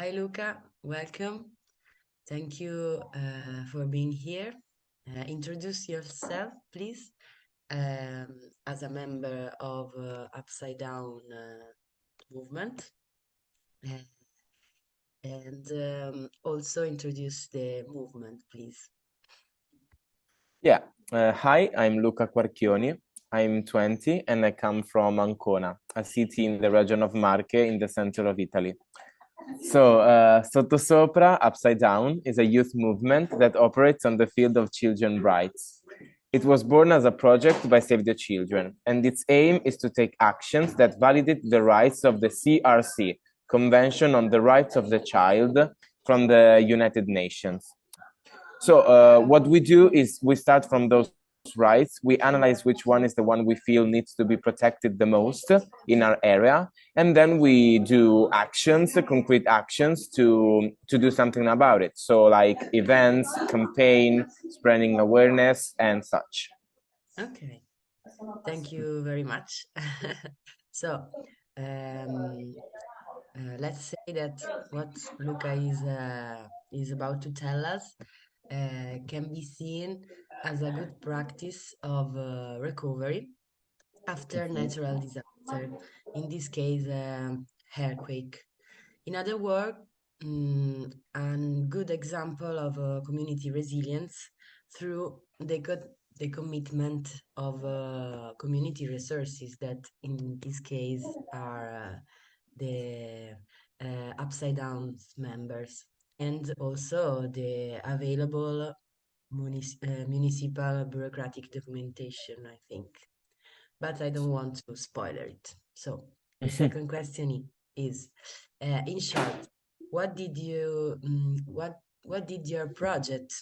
Hi, Luca. Welcome. Thank you for being here. Introduce yourself, please, as a member of Upside Down movement, uh, and also introduce the movement, please. Yeah. Hi, I'm Luca Quarchioni. I'm 20 and I come from Ancona, a city in the region of Marche in the center of Italy. So, Sottosopra, Upside Down, is a youth movement that operates on the field of children's rights. It was born as a project by Save the Children, and its aim is to take actions that validate the rights of the CRC, Convention on the Rights of the Child, from the United Nations. So what we do is we start from those rights, we analyze which one is the one we feel needs to be protected the most in our area, and then we do actions, concrete actions to do something about it. So like events, campaign, spreading awareness and such. Okay. Thank you very much. So, um, let's say that what Luca is about to tell us can be seen as a good practice of recovery after natural disaster, in this case, earthquake. In other words, a good example of community resilience through the commitment of community resources that in this case are the upside down members and also the available municipal bureaucratic documentation, I think. But I don't want to spoiler it. So the second question is, in short, what did you what did your project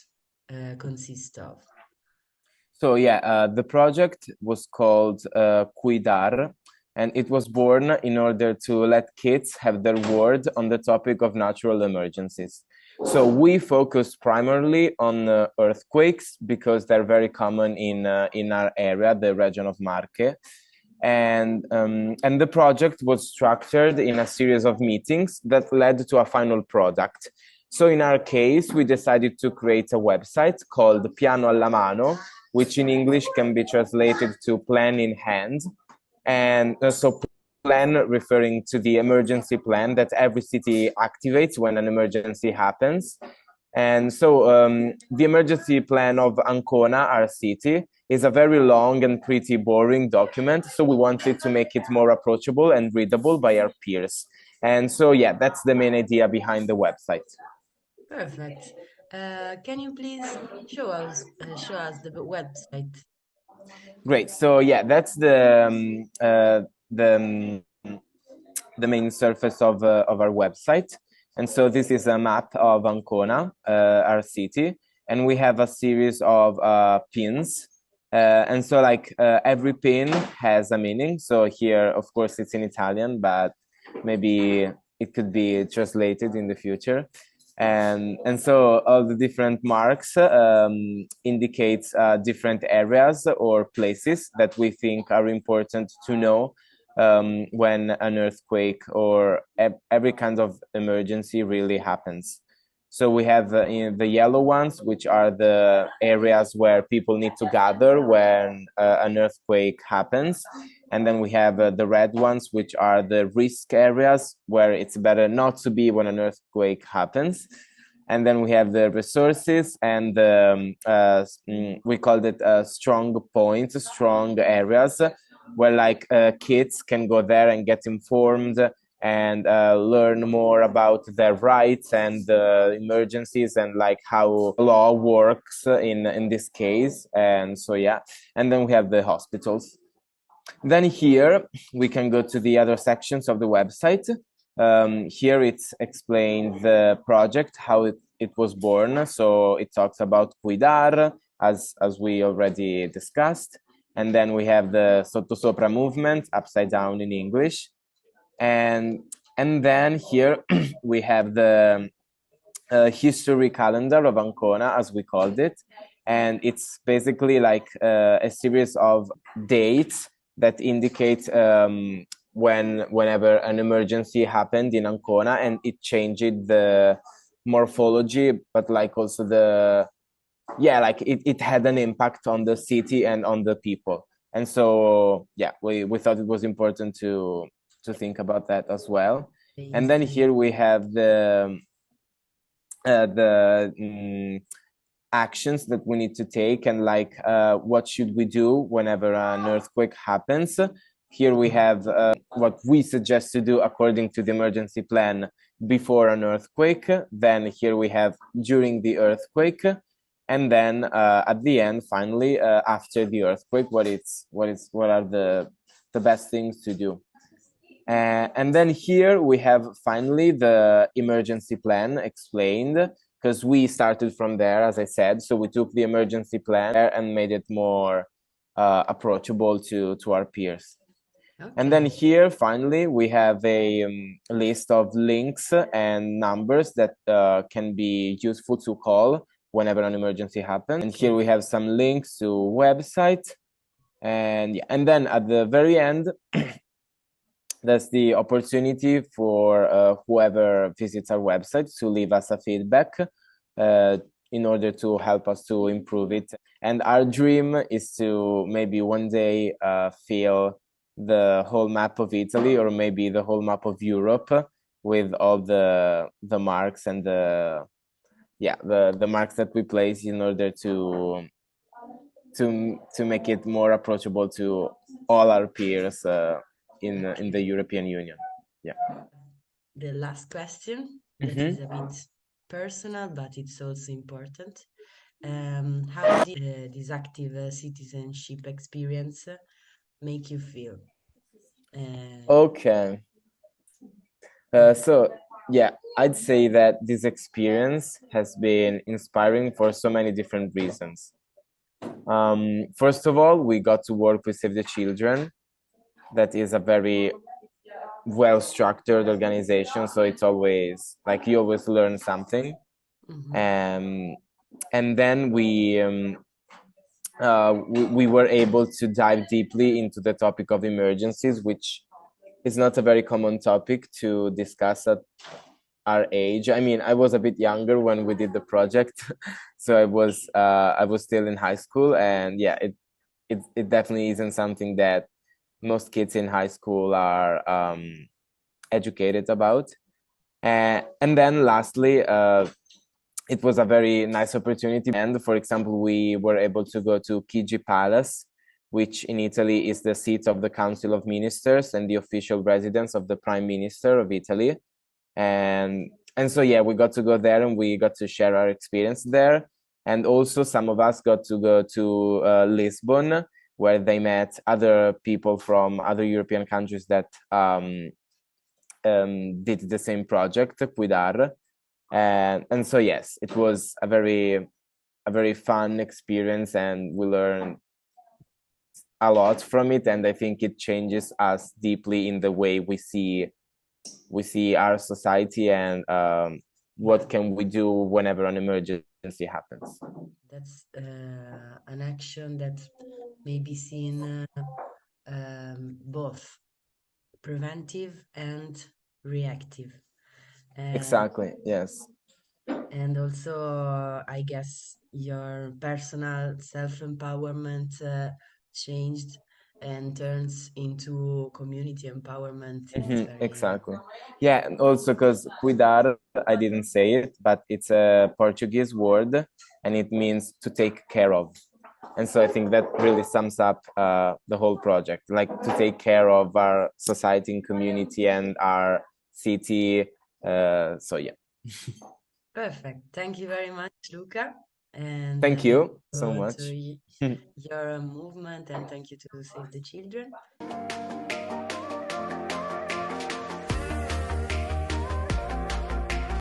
consist of? So yeah, the project was called Cuidar, and it was born in order to let kids have their word on the topic of natural emergencies. So we focus primarily on earthquakes because they're very common in our area, the region of Marche. And the project was structured in a series of meetings that led to a final product. So in our case, we decided to create a website called Piano alla Mano, which in English can be translated to plan in hand. And so plan referring to the emergency plan that every city activates when an emergency happens. And so the emergency plan of Ancona, our city, is a very long and pretty boring document. So we wanted to make it more approachable and readable by our peers. And so, yeah, that's the main idea behind the website. Perfect. Can you please show us the website? Great. So yeah, that's the main surface of our website. And so this is a map of Ancona, our city, and we have a series of pins. And so like every pin has a meaning. So here, of course, it's in Italian, but maybe it could be translated in the future. And so all the different marks indicates different areas or places that we think are important to know when an earthquake or every kind of emergency really happens. So we have the yellow ones, which are the areas where people need to gather when an earthquake happens. And then we have the red ones, which are the risk areas where it's better not to be when an earthquake happens. And then we have the resources and we called it strong points, strong areas, where like kids can go there and get informed and learn more about their rights and emergencies and like how law works in this case. And so yeah, and then we have the hospitals. Then here we can go to the other sections of the website. Here it's explained the project, how it was born. So it talks about Cuidar, as we already discussed. And then we have the Sottosopra movement, upside down in English. And then here we have the history calendar of Ancona, as we called it. And it's basically like a series of dates that indicate whenever an emergency happened in Ancona, and it changed the morphology, but like also like it had an impact on the city and on the people. And so we thought it was important to think about that as well. And then here we have the actions that we need to take, and like what should we do whenever an earthquake happens. Here we have what we suggest to do according to the emergency plan before an earthquake. Then here we have during the earthquake, and then at the end, finally, after the earthquake, what are the best things to do. And then here we have finally the emergency plan explained, because we started from there, as I said. So we took the emergency plan and made it more approachable to our peers. Okay. And then here, finally, we have a list of links and numbers that can be useful to call whenever an emergency happens. And here we have some links to websites. And then at the very end, that's the opportunity for whoever visits our website to leave us a feedback in order to help us to improve it. And our dream is to maybe one day fill the whole map of Italy, or maybe the whole map of Europe, with all the marks and the marks that we place in order to make it more approachable to all our peers in the European Union. Yeah. The last question, that is a bit personal, but it's also important. How did this active citizenship experience make you feel? Okay. So I'd say that this experience has been inspiring for so many different reasons. First of all, we got to work with Save the Children. That is a very well-structured organization, so it's always like you always learn something. And then we were able to dive deeply into the topic of emergencies, which is not a very common topic to discuss at our age. I mean, I was a bit younger when we did the project, so I was still in high school, and it definitely isn't something that most kids in high school are educated about. And then lastly, it was a very nice opportunity. And for example, we were able to go to Chigi Palace, which in Italy is the seat of the Council of Ministers and the official residence of the Prime Minister of Italy. And so we got to go there, and we got to share our experience there. And also some of us got to go to Lisbon, where they met other people from other European countries that did the same project, Cuidar. And so yes, it was a very fun experience, and we learned a lot from it. And I think it changes us deeply in the way we see our society, and what can we do whenever an emergency happens. That's an action that may be seen both preventive and reactive. Exactly, yes. And also, I guess your personal self-empowerment changed and turns into community empowerment. Exactly. Yeah, and also because cuidar, I didn't say it, but it's a Portuguese word, and it means to take care of. And so I think that really sums up the whole project, like to take care of our society and community and our city. So yeah. Perfect. Thank you very much, Luca. And thank you so much. Your movement, and thank you to Save the Children.